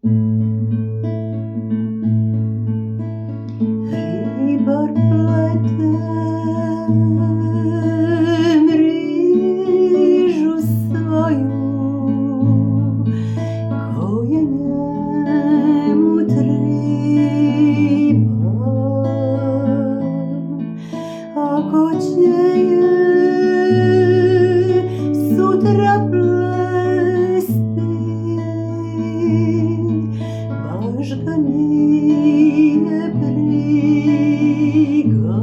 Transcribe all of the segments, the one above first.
Ribor pletem ryżu swoju, kojenemu tryba, a kocieje sutra plesty, bažganije briga,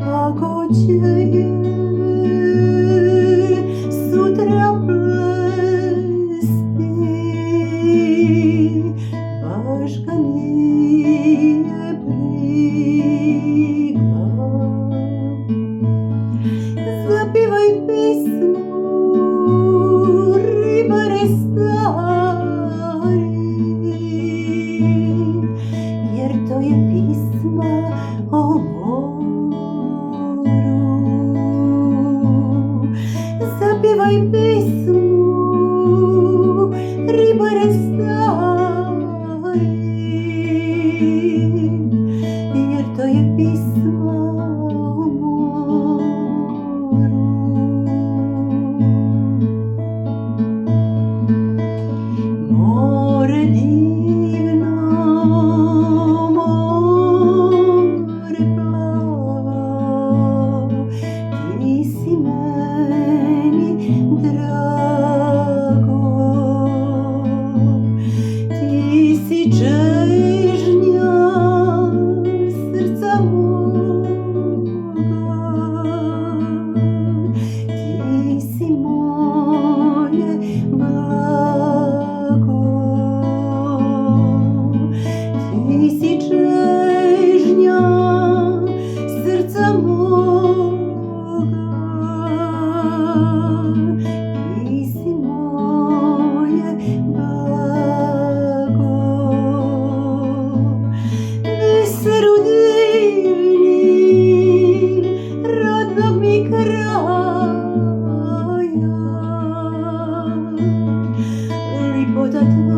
a kocieje sutra plesty, bažganije briga. Zapěvaj písmu, rybare starý, jer to je písma o moru. Zapěvaj písmu, rybare starý, jer to je písma o moru. More divno, more plavo, ti si meni drago, ti si čežnja srca moga, ti si moje blago, ti si čežnja srca moga, ti si moje blago. Biseru divni rodnog mi kraja, lipota tvoja